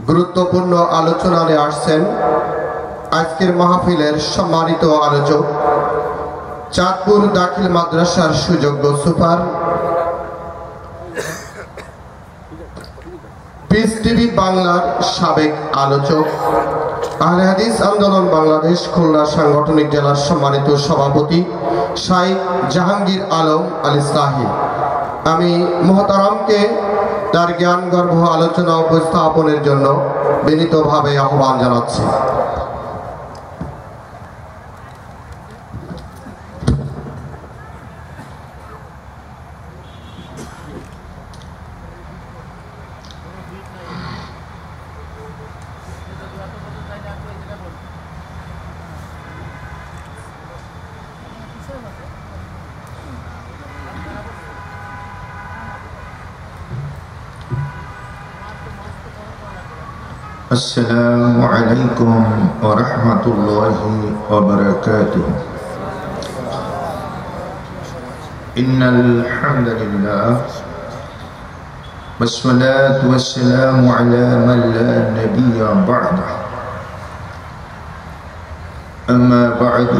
গুরুত্বপূর্ণ আলোচনা নিয়ে আসছেন আজকের মাহফিলের সম্মানিত আলোচক, চাঁদপুর দাখিল মাদ্রাসার সুযোগ্য সুপার, পিস টিভি বাংলার সাবেক আলোচক, আহলে হাদিস আন্দোলন বাংলাদেশ খুলনা সাংগঠনিক জেলার সম্মানিত সভাপতি শাইখ জাহাঙ্গীর আলম আল ইসলাহি। আমি মুহতারামকে তার জ্ঞানগর্ভ আলোচনা উপস্থাপনের জন্য বিনীতভাবে আহ্বান জানাচ্ছি। السلام عليكم ورحمة الله وبركاته. إن الحمد لله والصلاة والسلام على من لا نبي بعده. أما بعد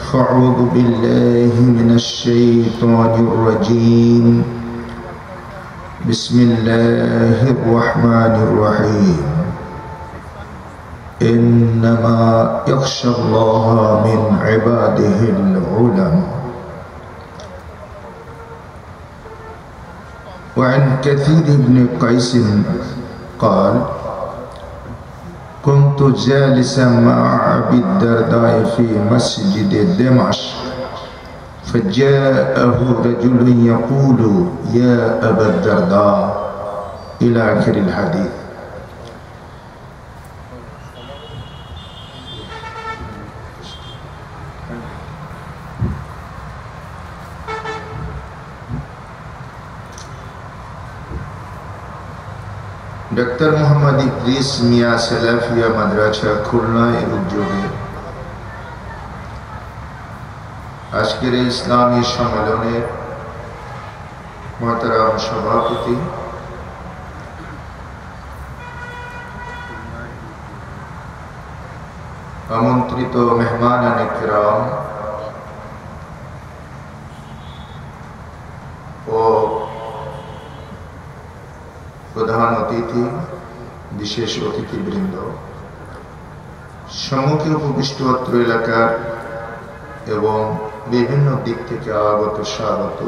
فأعوذ بالله من الشيطان الرجيم. بسم الله الرحمن الرحيم. إنما يخشى الله من عباده العلماء. وعن كثير بن قيس قال: كنت جالسا مع أبي الدرداء في مسجد دمشق، فجاءه رجل يقول: يا أبا الدرداء، إلى آخر الحديث. ডাক্তার মোহাম্মদ ইদ্রিস মিয়া সালাফিয়া মাদ্রাসা খুলনা এর উদ্যোগে আজকের এই ইসলামী সম্মেলনের মোহতারাম সভাপতি আমন্ত্রিত মেহমানানে কিরাম ও প্রধান অতিথি, বিশেষ অতিথিবৃন্দ, সম্মুখে উপবিষ্ট অত্র এলাকার এবং বিভিন্ন দিক থেকে আগত স্বাগত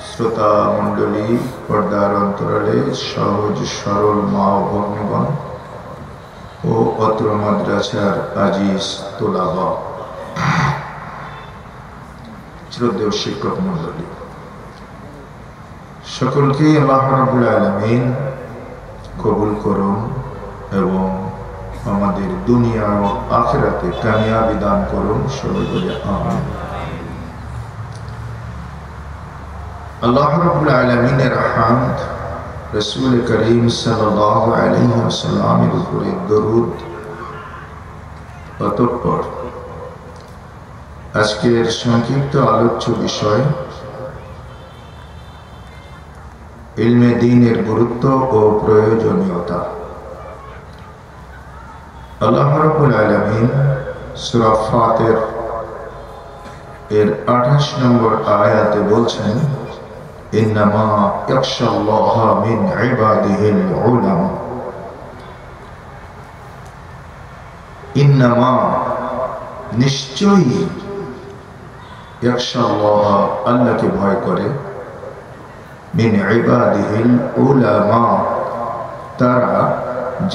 শ্রোতা মণ্ডলী, পর্দার অন্তরালে সহজ সরল মা ও ভগ্নীগণ ও অত্র মাদ্রাসার আজিজ তোলাবা, শ্রদ্ধেয় শিক্ষক মণ্ডলী, সকলকে আল্লাহ রাব্বুল আলামিন কবুল করুন এবং আমাদের দুনিয়া ও আখিরাতে কামিয়াবি দান করুন। সবাই বলে আমিন। আল্লাহ রাব্বুল আলামিনের হামদ, রাসূল করিম সাল্লাল্লাহু আলাইহি ওয়াসাল্লামের উপরে দরুদ, অতঃপর আজকের সংক্ষিপ্ত আলোচ্য বিষয় ইলমে দ্বীনের গুরুত্ব ও প্রয়োজনীয়তা। আল্লাহ রাব্বুল আলামিন সূরা ফাতির এর 28 নম্বর আয়াতে বলছেন, ইন্নামা ইয়াখশাল্লাহা মিন ইবাদিহিল উলামা। ইন্নামা নিশ্চয়ই, ইয়াখশাল্লাহা আল্লাহকে ভয় করে, মিন ইবাদিহিল উলামা তারা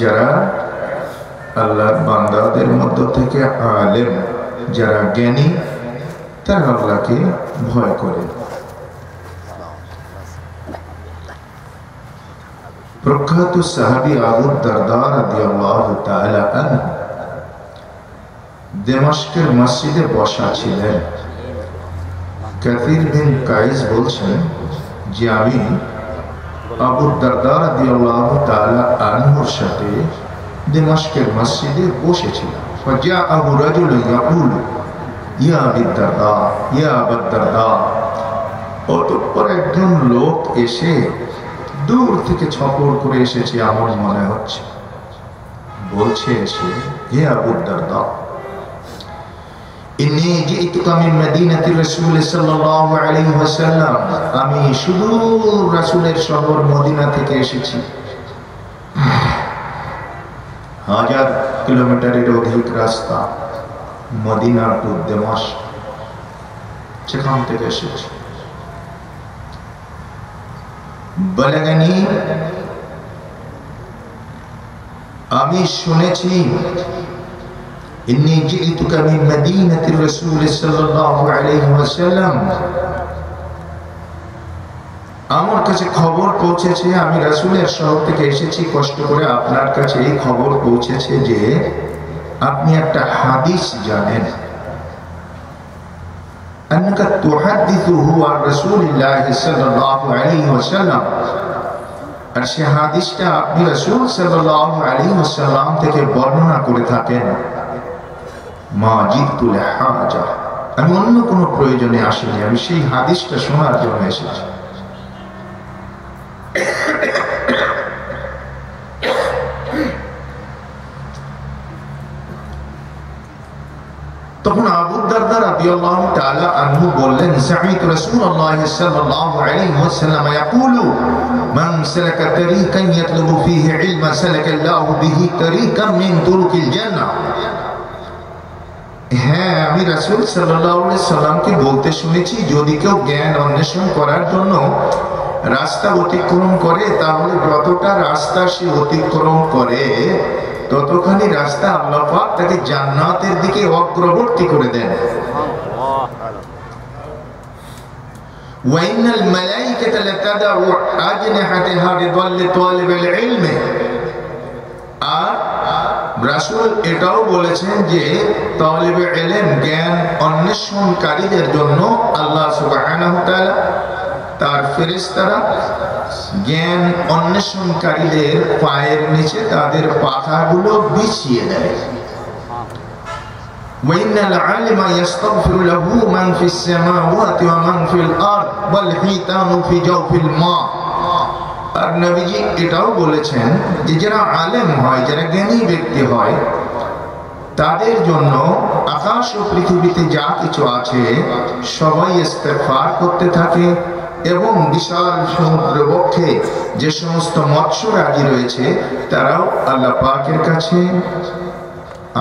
যারা আল্লাহর বান্দাদের মধ্য থেকে আলেম, যারা জ্ঞানী, তারা আল্লাহকে ভয় করে। প্রখ্যাত সাহাবী আবু দারদা রাদিয়াল্লাহু তাআলা আনহু দমস্কের মসজিদে বসা ছিলেন। কাসির বিন কাইস বলছেন যে আমি আবু দারদা রাদিয়াল্লাহু তাআলা আনহুর সাথে দমস্কের মসজিদে বসেছিলাম। فجاءه رجل يقول: يا أبا الدرداء، يا أبا الدرداء، ও অতঃপর একজন লোক এসে দূর থেকে ছপর করে এসেছে আমার মনে হচ্ছে, বলছে এসে, হে আবু দারদা, ইন্নী জিইতুকা মিন মদিনাতি রাসূল সাল্লাল্লাহু আলাইহি ওয়াসাল্লাম, আমি সুদূর রাসূলের শহর মদিনা থেকে এসেছি। 1000 কিলোমিটারের অধিক রাস্তা, মদিনা টু দামেস্ক, সেখান থেকে এসেছি। বলগানি, আমি শুনেছি, ইন্নী জিইতুকা মিন মদিনাতি রাসূল সাল্লাল্লাহু আলাইহি ওয়াসাল্লাম, আমার কাছে খবর পৌঁছেছে, আমি রাসূলের শহর থেকে এসেছি কষ্ট করে, আপনার কাছে এই খবর পৌঁছেছে যে আপনি একটা হাদিস জানেন, আন্নাকা তুহাদ্দিসুহু আন রাসূলিল্লাহ সাল্লাল্লাহু আলাইহি ওয়াসাল্লাম, আর সে হাদিসটা আপনি রাসূল সাল্লাল্লাহু আলাইহি ওয়াসাল্লাম থেকে বর্ণনা করে থাকেন। মা জিতুল হাজা, আমি অন্য কোনো প্রয়োজনে আসিনি, আমি সেই হাদিসটা শোনার জন্য এসেছি। তখন আবু দারদা রাদিয়াল্লাহু তাআলা আনহু বললেন, সামি'তু রাসূলুল্লাহ সাল্লাল্লাহু আলাইহি ওয়াসাল্লাম ইয়াকুলু, মান সালাকা তারিকান ইয়াতলুবু ফীহি ইলমা সালাকাল্লাহু বিহি তারিকাম মিন তুরুকিল জান্নাহ। হ্যাঁ, আমি রাসূল সাল্লাল্লাহু আলাইহি সাল্লামকে বলতে শুনেছি, যদি কেউ জ্ঞান অন্বেষণ করার জন্য রাস্তা অতিক্রম করে, তাহলে যতটা রাস্তা সে অতিক্রম করে ততখানি রাস্তা আল্লাহ পাক তাকে জান্নাতের দিকে অগ্রবর্তী করে দেন। ওয়াইনাল মালাইকাতা লাতাদাউ আজনিহাতাহা রিদাল লিতালিবিল ইলম। আর রাসূল এটাও বলেছেন যে তালিবে ইলম, জ্ঞান অন্বেষণকারীদের জন্য আল্লাহ সুবহানাহু ওয়া তাআলা তার ফেরেশতারা জ্ঞান অন্বেষণকারীদের পায়ের নিচে তাদের পাখাগুলো বিছিয়ে দেয়। ওয়াইনাল আলিমা ইস্তাগফিরু লাহু মান ফিস সামাওয়াতি ওয়া মান ফিল আরদ ওয়াল হিতানু ফি জাওফিল মা। আর নবীজি এটাও বলেছেন যে যারা আলেম হয়, যারা জ্ঞানী ব্যক্তি হয়, তাদের জন্য আকাশ ও পৃথিবীতে যা কিছু আছে সবাই ইস্তেগফার করতে থাকে, এবং বিশাল সমুদ্র বক্ষে যে সমস্ত মৎস্যরাজি রয়েছে তারাও আল্লাহ পাকের কাছে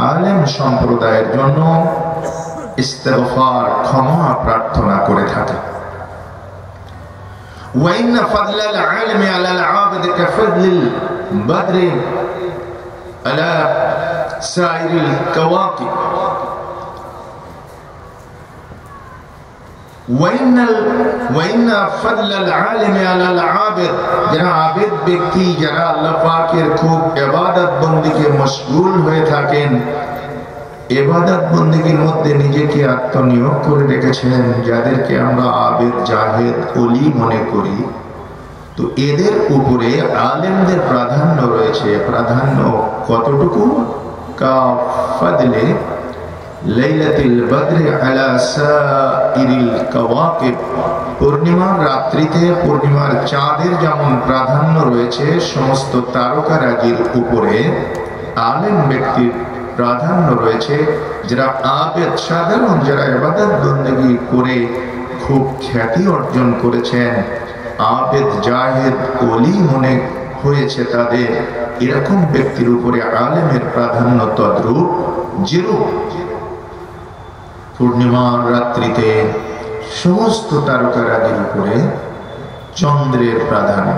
আলেম সম্প্রদায়ের জন্য ইস্তেগফার, ক্ষমা প্রার্থনা করে থাকে। وإن فضل العالم على العابد كفضل البدر على سائر الكواكب। وإن فضل العالم على العابد، যারা আবেদ ব্যক্তি, যারা আল্লাহ পাকের খুব ইবাদত বন্দেগীতে মশগুল হয়ে থাকেন, ইবাদত বন্দেগীর মধ্যে নিজেকে আত্মনিয়োগ করে রেখেছেন, যাদেরকে আমরা আবেদ, জাহেদ, ওলি মনে করি, তো এদের উপরে আলেমদের প্রাধান্য রয়েছে। প্রাধান্য কতটুকু? কা ফাদলে লাইলাতুল বদর আলা সাইরিল কাওয়াকিব, পূর্ণিমার রাত্রিতে পূর্ণিমার চাঁদের যেমন প্রাধান্য রয়েছে সমস্ত তারকারাজির উপরে, আলেম ব্যক্তির প্রাধান্য রয়েছে। যারা আবেদ, সাধারণ যারা ইবাদত বন্দেগী করে খুব খ্যাতি অর্জন করেছেন, আবেদ, জাহেদ, ওলি মনে হয়েছে তাদের, এরকম ব্যক্তির উপরে আলেমের প্রাধান্য তদ্রূপ যেরূপ পূর্ণিমার রাত্রিতে সমস্ত তারকারাজির উপরে চন্দ্রের প্রাধান্য।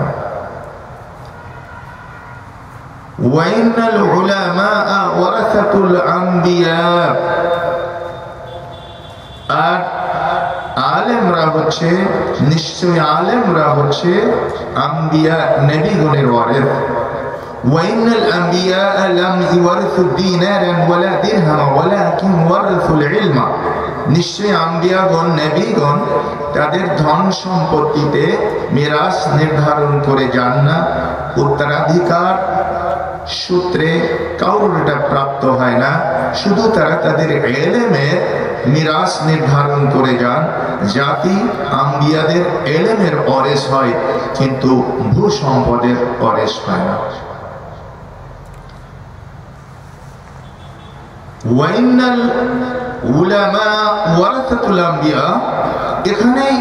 ওয়াইনাল উলামা ওয়ারাসাতুল আম্বিয়া, আর আলেমরা হচ্ছে, নিশ্চয় আলেমরা হচ্ছে আম্বিয়া, নবীগণের ওয়ারিস। ওয়াইনাল আম্বিয়া লাম ইওয়ারিসু দিনারান ওয়ালা দিরহামা ওয়ালাকিন ওয়ারিসুল ইলমা, নিশ্চয় আম্বিয়াগণ, নবীগণ তাদের ধন সম্পত্তিতে মিরাস নির্ধারণ করে যান না, উত্তরাধিকার সূত্রে কারোর এটা প্রাপ্ত হয় না, শুধু তারা তাদের ইলমের মিরাস নির্ধারণ করে যান। জাতি আম্বিয়াদের ইলমের ওয়ারিস হয়, কিন্তু ভূ সম্পদের ওয়ারিস হয় না। ওয়াইনাল উলামা ওয়ারাসাতুল আম্বিয়া, এখানেই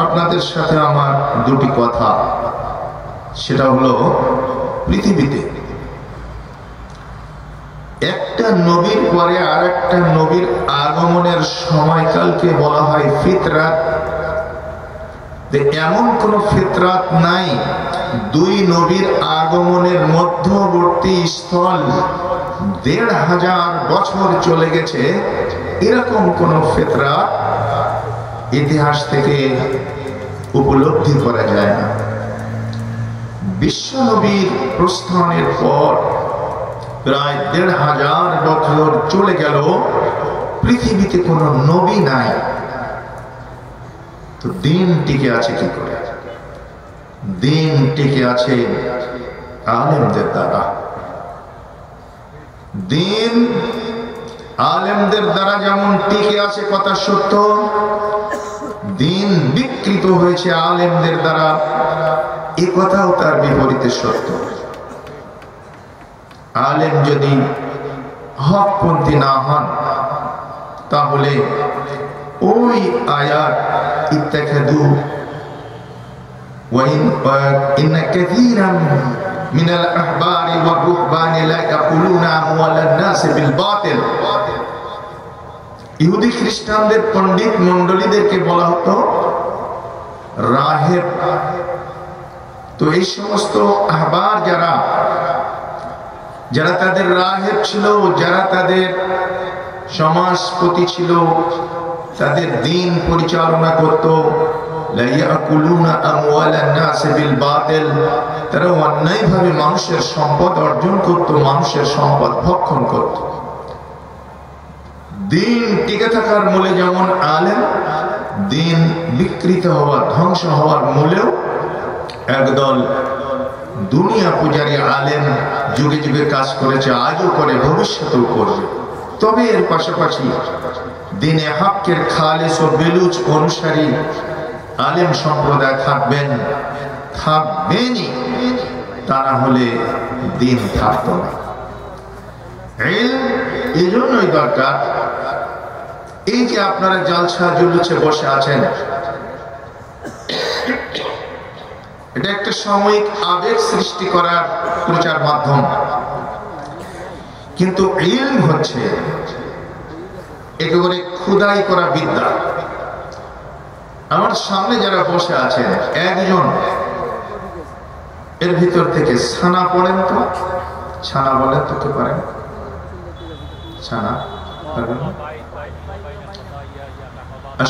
আপনাদের সাথে আমার দুটি কথা। সেটা হলো, পৃথিবীতে একটা নবীর পরে আর একটা নবীর আগমনের সময়কালকে বলা হয় ফিতরাত। এমন কোন ফিতরাত নাই দুই নবীর আগমনের মধ্যবর্তী স্থল ১৫০০ বছর চলে গেছে, এরকম কোন ফিতরাত ইতিহাস থেকে উপলব্ধি করা যায় না। বিশ্ব নবীর প্রস্থানের পর প্রায় ১৫০০ বছর চলে গেল, পৃথিবীতে কোনো নবী নাই, তো দিন টিকে আছে কি করে? দিন টিকে আছে আলেমদের দ্বারা। দিন আলেমদের দ্বারা যেমন টিকে আছে কথা সত্য, দিন বিকৃত হয়েছে আলেমদের দ্বারা এ কথাও তার বিপরীতে সত্য। আলেম যদি হকপন্থী না হন, তাহলে ওই আয়াত ইত্তাখাযু ওয়া ইন্না কাসীরাম মিনাল আহবারি ওয়ার রুহবানি লা ইয়াকুলুনা আমওয়ালান নাস বিল বাতিল, ইহুদি খ্রিস্টানদের পণ্ডিত মণ্ডলীদেরকে বলা হতো রাহেব। তো এই সমস্ত আহবার যারা তাদের রাহেব ছিল, যারা তাদের সমাজপতি ছিল, তাদের দিন পরিচালনা করত, লা ইয়াকুলুনা আমওয়ালান নাস বিল বাতিল, তারা অন্যায়ভাবে মানুষের সম্পদ অর্জন করত, মানুষের সম্পদ ভক্ষণ করত। দিন টিকে থাকার মূলে যেমন আলেম, দিন বিকৃত হওয়ার, ধ্বংস হওয়ার মূলেও একদল দুনিয়া পূজারী আলেম যুগে যুগে কাজ করেছে, আজও করে, ভবিষ্যতেও করবে। তবে এর পাশাপাশি দিনে হকের খালেস ও বেলুচ অনুসারী আলেম সম্প্রদায় থাকবেনই, তা না হলে দিন থাকত না। এই জন্যই দরকার, এই যে আপনারা জালসা জুলুসে বসে আছেন, এটা একটা সাময়িক আবেগ সৃষ্টি করার প্রচার মাধ্যম, কিন্তু ইলম হচ্ছে একেবারে খোদাই করা বিদ্যা। আমার সামনে যারা বসে আছেন, একজন এর ভিতর থেকে ছানা পড়েন তো, ছানা বলেন তো, কে পারেন? ছানা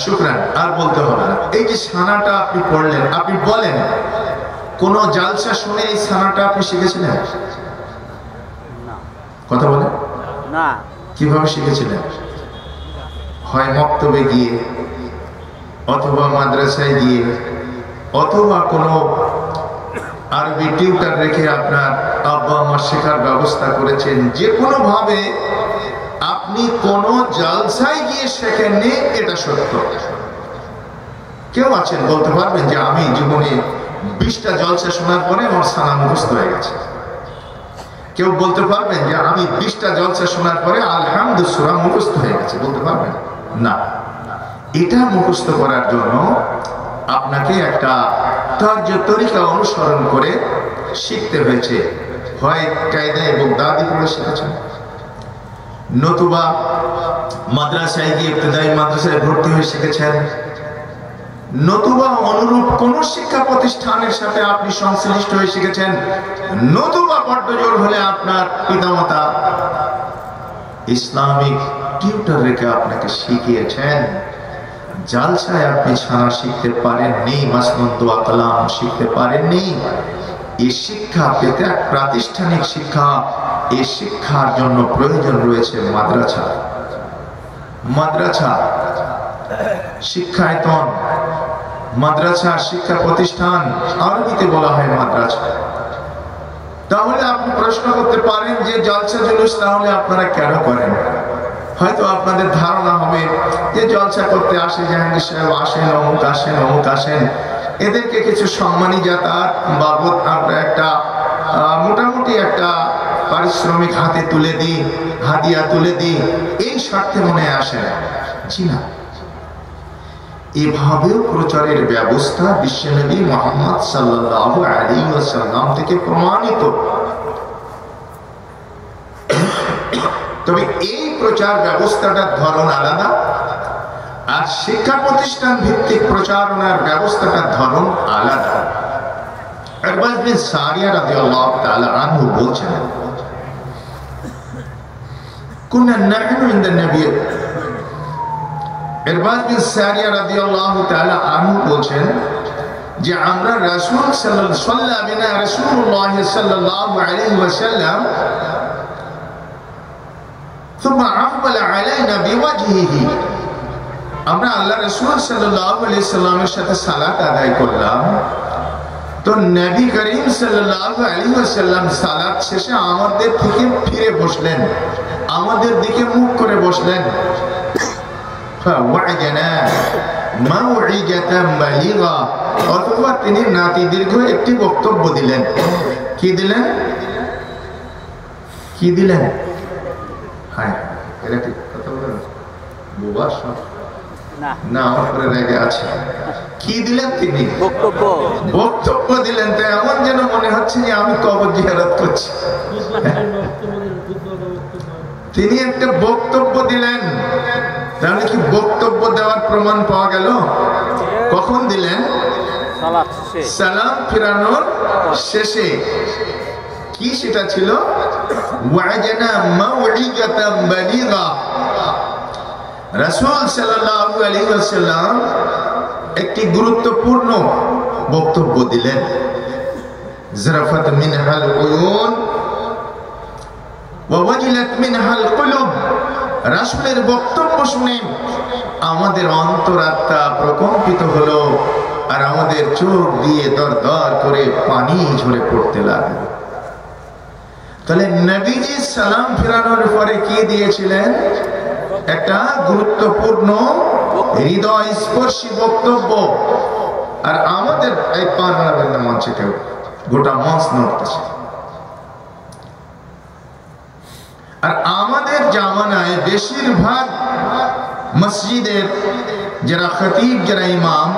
শুকরান, আর বলতে হবে না। এই যে ছানাটা আপনি পড়লেন, আপনি বলেন কোন জালসা শুনে এই ছানাটা আপনি শিখেছিলেন? কথা বলেন না। কিভাবে শিখেছিলেন? হয় মক্তবে গিয়ে, অথবা মাদ্রাসায় গিয়ে, অথবা কোনো আরবি টিউটার রেখে আপনার আব্বা আম্মা শেখার ব্যবস্থা করেছেন। যে কোনো ভাবে আপনি কোন জালসায় গিয়ে শেখেননি, এটা সত্য। কেউ আছেন বলতে পারবেন যে আমি জীবনে 20টা জলসা শোনার পরে আমার ছানা মুখস্থ হয়ে গেছে? কেউ বলতে পারবেন যে আমি 20টা জলসা শোনার পরে আলহামদুলিল্লাহ সূরা মুখস্থ হয়ে গেছে? বলতে পারবেন না। এটা মুখস্থ করার জন্য আপনাকে একটা তরিকা অনুসরণ করে শিখতে হয়েছে। হয় কায়দা এবং দাদি পড়ে শিখেছেন, নতুবা মাদ্রাসায় গিয়ে ইবতিদায়ী মাদ্রাসায় ভর্তি হয়ে শিখেছেন, নতুবা অনুরূপ কোন শিক্ষা প্রতিষ্ঠানের সাথে আপনি সংশ্লিষ্ট হয়ে শিখেছেন, নতুবা বড্ড জোর হলে আপনার পিতামাতা ইসলামিক টিউটর রেখে আপনাকে শিখিয়েছেন। জালসায় আপনি ছানা শিখতে পারেননি, মাসনুন দোয়া কালাম শিখতে পারেননি। এই শিক্ষা পেতে এক প্রাতিষ্ঠানিক শিক্ষা, এই শিক্ষার জন্য প্রয়োজন রয়েছে মাদ্রাসা। মাদ্রাসা শিক্ষায়তন, মাদ্রাসা শিক্ষা প্রতিষ্ঠান, আরবিতে বলা হয় মাদ্রাসা। তাহলে আপনি প্রশ্ন করতে পারেন যে জলসা জুলুস তাহলে আপনারা কেন করেন? হয়তো আপনাদের ধারণা হবে যে জলসা করতে আসে, জাহাঙ্গীর সাহেব আসেন, অমুক আসেন, অমুক আসেন, এদেরকে কিছু সম্মানী যাতায়াত বাবদ আমরা একটা মোটামুটি একটা পারিশ্রমিক হাতে তুলে দিই, হাদিয়া তুলে দিই, এই স্বার্থে মনে আসে। জি না, এভাবেও প্রচারের ব্যবস্থা বিশ্বনবী মুহাম্মদ সাল্লাল্লাহু আলাইহি ওয়াসাল্লাম থেকে প্রমাণিত। তবে এই প্রচার ব্যবস্থাটার ধরন আলাদা, আর শিক্ষা প্রতিষ্ঠান ভিত্তিক প্রচারণার ব্যবস্থাটার ধরন আলাদা। ইরবাদ বিন সারিয়া রাদিয়াল্লাহু তাআলা আনহু বলছেন, কুননা নাহনু ইনদা নবী। ইরবাদ বিন সারিয়া রাদিয়াল্লাহু তাআলা আনহু বলছেন যে আমরা রাসূল রাসূলুল্লাহ সাল্লাল্লাহু আলাইহি ওয়াসাল্লাম ثم أقبل علينا بوجهه, আমরা আল্লাহ রাসূল সাল্লাল্লাহু আলাইহি সাল্লামের সাথে সালাত আদায় করলাম, তো নবী করিম সাল্লাল্লাহু আলাইহি ওয়াসাল্লাম সালাত শেষে আমাদের থেকে ফিরে বসলেন, আমাদের দিকে মুখ করে বসলেন। ফাওয়া'জানা মাউ'ইজাতান বালিগা, অথবা তিনি নাতি দীর্ঘ একটি বক্তব্য দিলেন। কি দিলেন? কি দিলেন? হ্যাঁ, এটা ঠিক কথা বলেন। বুবা সব না আমার পরে রেগে আছে। কি দিলেন তিনি? বক্তব্য দিলেন। তো এমন যেন মনে হচ্ছে যে আমি কবর জিয়ারত করছি। তিনি একটা বক্তব্য দিলেন, তাহলে কি বক্তব্য দেওয়ার প্রমাণ পাওয়া গেল? কখন দিলেন? সালাম ফিরানোর শেষে। কি সেটা ছিল? ওয়া'জানা মাউ'ইজাতান বালিগা, রাসূল সাল্লাল্লাহু আলাইহি ওয়াসাল্লাম একটি গুরুত্বপূর্ণ বক্তব্য দিলেন। জারাফাত মিনহাল উয়ুন ওয়া ওয়াজিলাত মিনহাল কুলুব, রাসূলের বক্তব্য শুনে আমাদের অন্তরাত্মা প্রকম্পিত হলো, আর আমাদের চোখ দিয়ে দরদর করে পানি ঝরে পড়তে লাগলো। তাহলে নবীজি সালাম ফেরানোর পরে কি দিয়েছিলেন? একটা গুরুত্বপূর্ণ হৃদয় স্পর্শী বক্তব্য। আর আমাদের এই পান নাবেন না মঞ্চে, কেউ গোটা মঞ্চ নড়তেছে। আর আমাদের জামানায় বেশিরভাগ মসজিদের যারা খতিব, যারা ইমাম,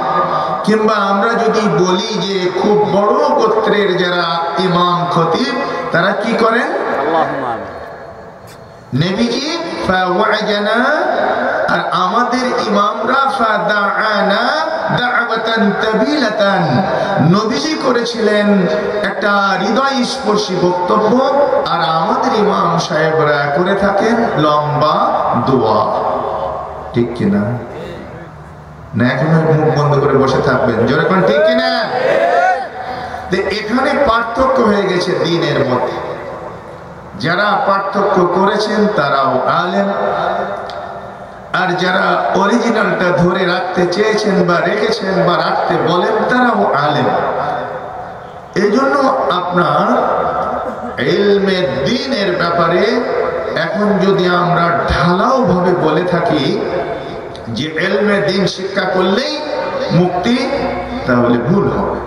কিংবা আমরা যদি বলি যে খুব বড় গোত্রের যারা ইমাম খতিব, তারা কি করেন? নবীজি ফাওয়া'জানা, আর আমাদের ইমামরা ফাদা'আনা দা'ওয়াতান তাবিলাতান, নবীজি করেছিলেন একটা হৃদয় স্পর্শী বক্তব্য, আর আমাদের ইমাম সাহেবরা করে থাকেন লম্বা দোয়া। ঠিক কিনা? না এখন মুখ বন্ধ করে বসে থাকবেন? জোরে কোন ঠিক কিনা? এখানে পার্থক্য হয়ে গেছে দ্বীনের মধ্যে। যারা পার্থক্য করেছেন তারাও আলেম, আর যারা অরিজিনালটা ধরে রাখতে চেয়েছেন বা রেখেছেন বা রাখতে বলেন তারাও আলেম। এজন্য আপনার ইলমে দ্বীনের ব্যাপারে এখন যদি আমরা ঢালাও ভাবে বলে থাকি যে ইলমে দ্বীন শিক্ষা করলেই মুক্তি, তাহলে ভুল হবে।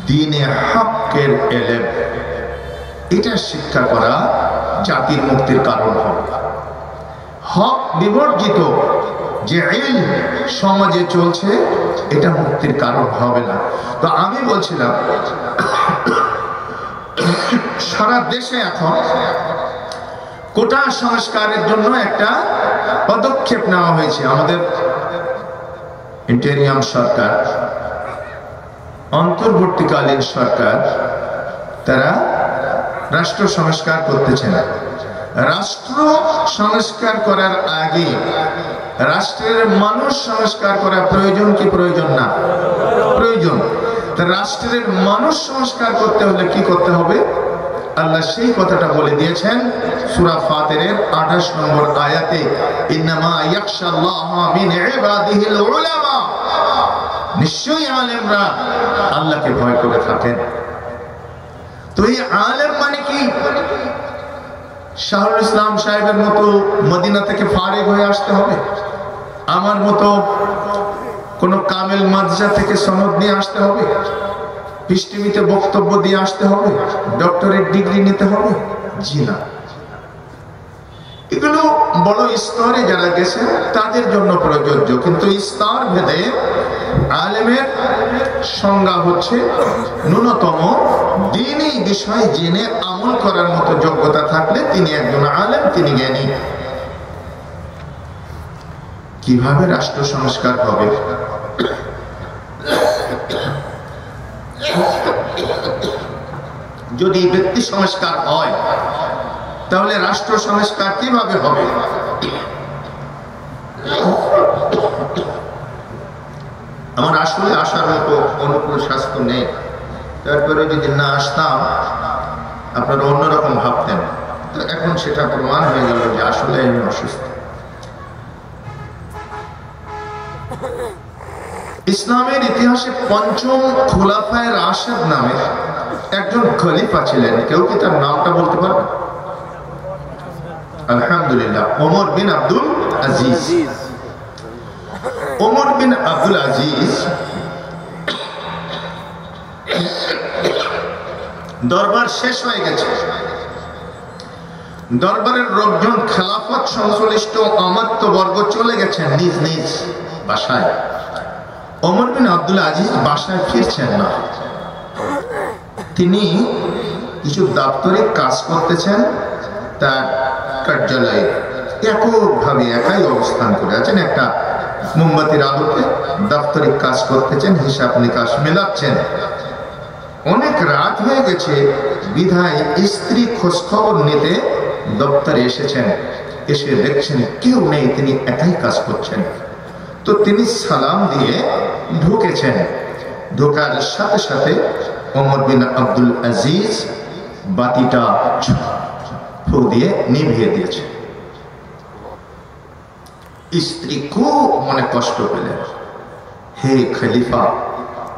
দ্বীনে হকের ইলম, এটা শিক্ষা করা জাতির মুক্তির কারণ হবে। হক বিবর্জিত যে ইলম সমাজে চলছে, এটা মুক্তির কারণ হবে না। তো আমি বলছিলাম সারা দেশে এখন কোটা সংস্কারের জন্য একটা পদক্ষেপ নেওয়া হয়েছে। আমাদের ইন্টেরিয়াম সরকার, অন্তর্বর্তীকালীন সরকার, তারা রাষ্ট্র সংস্কার করতেছেন। রাষ্ট্র সংস্কার করার আগে রাষ্ট্রের মানুষ সংস্কার করা প্রয়োজন কি প্রয়োজন না? প্রয়োজন। রাষ্ট্রের মানুষ সংস্কার করতে হলে কি করতে হবে? আল্লাহ সেই কথাটা বলে দিয়েছেন সূরা ফাতিরের 28 নম্বর আয়াতে, ইন্নামা ইয়াখশাল্লাহা মিন ইবাদিহিল উলামা, নিশ্চয়ই আলেমরা আল্লাহকে ভয় করে থাকেন। তো এই আলেম মানে কি? শাহুল ইসলাম সাহেবের মতো মদিনা থেকে ফারেগ হয়ে আসতে হবে? আমার মতো কোন কামেল মাদ্রাসা থেকে সনদ নিয়ে আসতে হবে? পৃষ্টিমিতে বক্তব্য দিয়ে আসতে হবে? ডক্টরেট ডিগ্রি নিতে হবে? জি না। এগুলো বড় স্তরে যারা গেছেন তাদের জন্য প্রযোজ্য, কিন্তু স্তর ভেদে আলেমের সংজ্ঞা হচ্ছে ন্যূনতম দ্বীনি বিষয় জেনে আমল করার মতো যোগ্যতা থাকলে তিনি একজন আলেম, তিনি জ্ঞানী। কিভাবে রাষ্ট্র সংস্কার হবে? যদি ব্যক্তি সংস্কার হয় তাহলে রাষ্ট্র সংস্কার কিভাবে হবে? আমার আসলে আসার মতো অনুকূল স্বাস্থ্য নেই, তারপরে যদি না আসতাম আপনারা অন্যরকম ভাবতেন। তো এখন সেটা প্রমাণ হয়ে গেল যে আসলে আমি অসুস্থ। ইসলামের ইতিহাসে পঞ্চম খোলাফায়ে রাশেদ নামে একজন খলিফা ছিলেন। কেউ কি তার নামটা বলতে পারবে? আলহামদুলিল্লাহ, ওমর বিন আব্দুল আজিজ। ওমর বিন আব্দুল আজিজ দরবার শেষ হয়ে গেছে, দরবারের লোকজন খেলাফত সংশ্লিষ্ট অমাত্যবর্গ চলে গেছেন নিজ নিজ বাসায়। ওমর বিন আব্দুল আজিজ বাসায় ফিরছেন না। তিনি কিছু দাপ্তরিক কাজ করতেছেন তার কার্যালয়ে, এককভাবে একাই অবস্থান করে আছেন। একটা মোমবাতির আলোতে দাপ্তরিক কাজ করতেছেন, হিসাব নিকাশ মেলাচ্ছেন। অনেক রাত হয়ে গেছে বিধায় স্ত্রী খোঁজ খবর নিতে দপ্তরে এসেছেন। এসে দেখছেন কেউ নেই, তিনি একাই কাজ করছেন। তো তিনি সালাম দিয়ে ঢুকেছেন। ঢোকার সাথে সাথে ওমর বিন আব্দুল আজিজ বাতিটা ফু দিয়ে নিভিয়ে দিয়েছে। স্ত্রী খুব মনে কষ্ট পেলেন। হে খলিফা,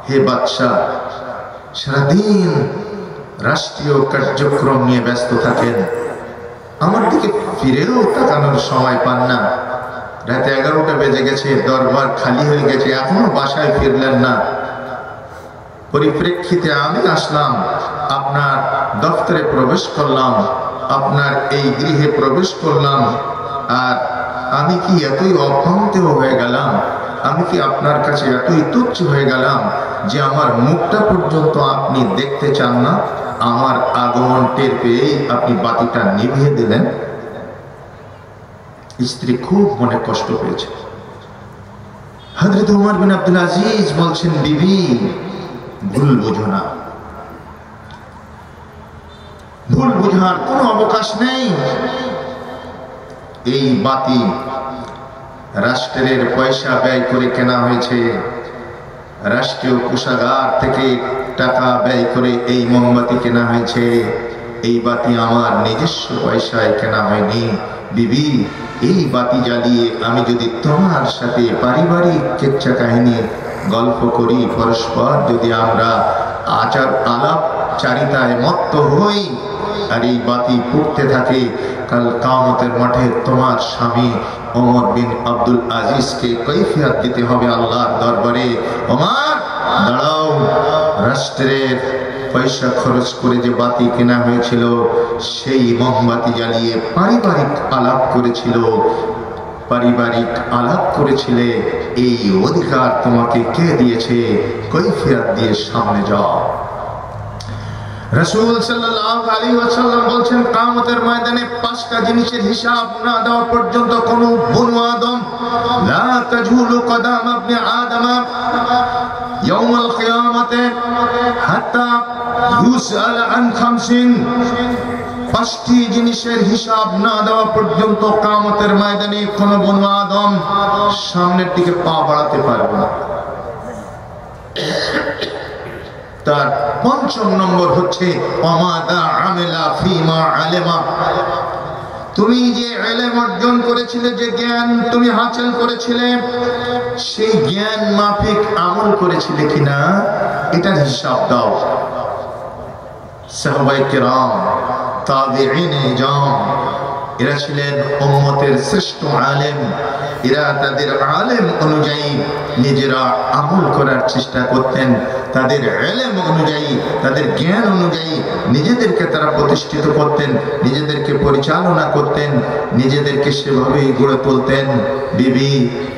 হে বাদশাহ, সারাদিন রাষ্ট্রীয় কার্যক্রম নিয়ে ব্যস্ত থাকেন, আমার দিকে ফিরেও তাকানোর সময় পান না। রাতে 11টা বেজে গেছে, দরবার খালি হয়ে গেছে, এখনো বাসায় ফিরলেন না। পরিপ্রেক্ষিতে আমি আসলাম, আপনার দপ্তরে প্রবেশ করলাম, আপনার এই গৃহে প্রবেশ করলাম। আর আমি কি এতই অপন্থেয় হয়ে গেলাম, আমি কি আপনার কাছে এতই তুচ্ছ হয়ে গেলাম যে আমার মুখটা পর্যন্ত আপনি দেখতে চান না? আমার আগমন টের পেয়েই আপনি বাতিটা নিভিয়ে দিলেন। স্ত্রী খুব মনে কষ্ট পেয়েছে। হযরত ওমর বিন আব্দুল আজিজ বলছেন, বিবি ভুল বুঝো না, ভুল বুঝার কোনো অবকাশ নেই। এই বাতি রাষ্ট্রের পয়সা ব্যয় করে কেনা হয়েছে, রাষ্ট্রীয় কোষাগার থেকে টাকা ব্যয় করে এই মোমবাতি কেনা হয়েছে। এই বাতি আমার নিজস্ব পয়সায় কেনা হয়নি। বিবি, এই বাতি জ্বালিয়ে আমি যদি তোমার সাথে পারিবারিক কিচ্ছা কাহিনী গল্প করি, পরস্পর যদি আমরা আচার আলাপ চারিতায় মত্ত হই, আর এই বাতি ফুটতে থাকে, কাল কিয়ামতের মাঠে তোমার স্বামী ওমর বিন আব্দুল আজিজকে কৈফিয়ত দিতে হবে আল্লাহর দরবারে। ওমর দাঁড়াও, রাষ্ট্রের পয়সা খরচ করে যে বাতি কেনা হয়েছিল, সেই মোমবাতি জ্বালিয়ে পারিবারিক আলাপ করেছিল, পারিবারিক আলাপ করেছিলে, এই অধিকার তোমাকে কে দিয়েছে? কৈফিয়ত দিয়ে সামনে যাও। রাসূল সাল্লাল্লাহু আলাইহি ওয়াসাল্লাম বলেন, কিয়ামতের ময়দানে 5টা জিনিসের হিসাব না দেওয়া পর্যন্ত কোন বনু আদম লা তাজুলু কদাম ইবনে আদম ইয়াউমাল কিয়ামাতে হাত্তা ইউসআল আন 50। 5টি জিনিসের হিসাব না দেওয়া পর্যন্ত কিয়ামতের ময়দানে কোন বনু আদম সামনের দিকে পা বাড়াতে পারবে না। তার 5ম নম্বর হচ্ছে ওমাদা আমিলা ফিমা আলেমা। তুমি যে ইলম অর্জন করেছিলে, যে জ্ঞান তুমি হাসিল করেছিলে, সেই জ্ঞান মাফিক আমল করেছিলে কিনা, এটার হিসাব দাও। সাহাবায়ে কেরাম, তাবিঈনে ইজাম, এরা ছিলেন উম্মতের শ্রেষ্ঠ আলেম। এরা তাদের আলেম অনুযায়ী নিজেরা আমল করার চেষ্টা করতেন। তাদের ইলম অনুযায়ী, তাদের জ্ঞান অনুযায়ী নিজেদেরকে তারা প্রতিষ্ঠিত করতেন, নিজেদেরকে পরিচালনা করতেন, নিজেদেরকে সেভাবেই গড়ে তুলতেন। বিবি,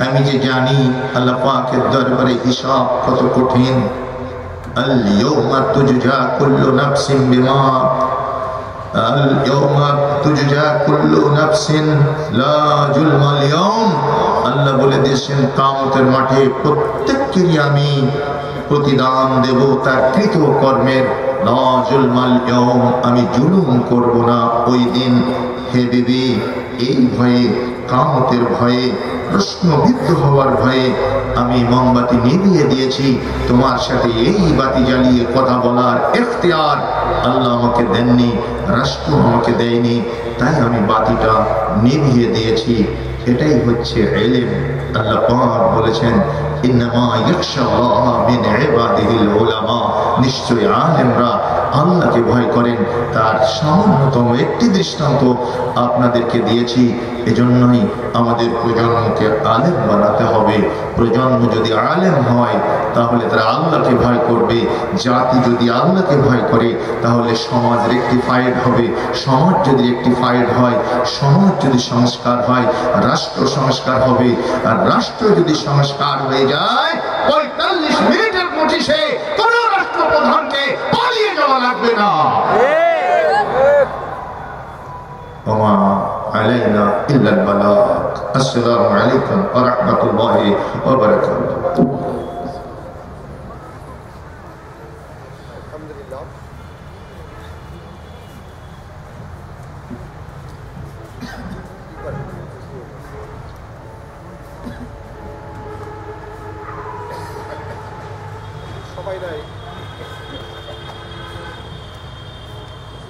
আমি যে জানি আল্লাহ পাকের দরবারে হিসাব কত কঠিন। আল ইয়াউমা তুজজা কুল্লু নাফসিন বিমা আল্লাহ বলে দিয়েছেন কিয়ামতের মাঠে প্রত্যেককেই আমি প্রতিদান দেব তার কৃত কর্মের। লা জুলমাল ইয়াউম, আমি জুলুম করব না ওই দিন। হে বিবি, এই ভয়ে, কিয়ামতের ভয়ে, প্রশ্নবিদ্ধ হওয়ার ভয়ে আমি মোমবাতি নিভিয়ে দিয়েছি। তোমার সাথে এই বাতি জ্বালিয়ে কথা বলার ইখতিয়ার আল্লাহ আমাকে দেননি, রাষ্ট্র আমাকে দেয়নি, তাই আমি বাতিটা নিভিয়ে দিয়েছি। এটাই হচ্ছে ইলম। আল্লাহ পাক বলেছেন ইন্নামা ইয়াখশাল্লাহ মিন ইবাদিহিল উলামা, নিশ্চয় আলেমরা আল্লাহকে ভয় করেন। তার সামান্যতম একটি দৃষ্টান্ত আপনাদেরকে দিয়েছি। এজন্যই আমাদের প্রজন্মকে আলেম বানাতে হবে। প্রজন্ম যদি আলেম হয় তাহলে তারা আল্লাহকে ভয় করবে। জাতি যদি আল্লাহকে ভয় করে তাহলে সমাজ রেকটিফাইড হবে। সমাজ যদি রেকটিফাইড হয়, সমাজ যদি সংস্কার হয়, রাষ্ট্র সংস্কার হবে। আর রাষ্ট্র যদি সংস্কার হয়ে যায়, ৪৫ মিনিটের নোটিশে কোন রাষ্ট্রপ্রধানকে পালিয়ে যাওয়া লাগবে না। ওমা আলাইনা ইল্লাল বালাগ। আসসালামু আলাইকুম ওয়া রাহমাতুল্লাহি ওয়া বারাকাতুহু। সবাই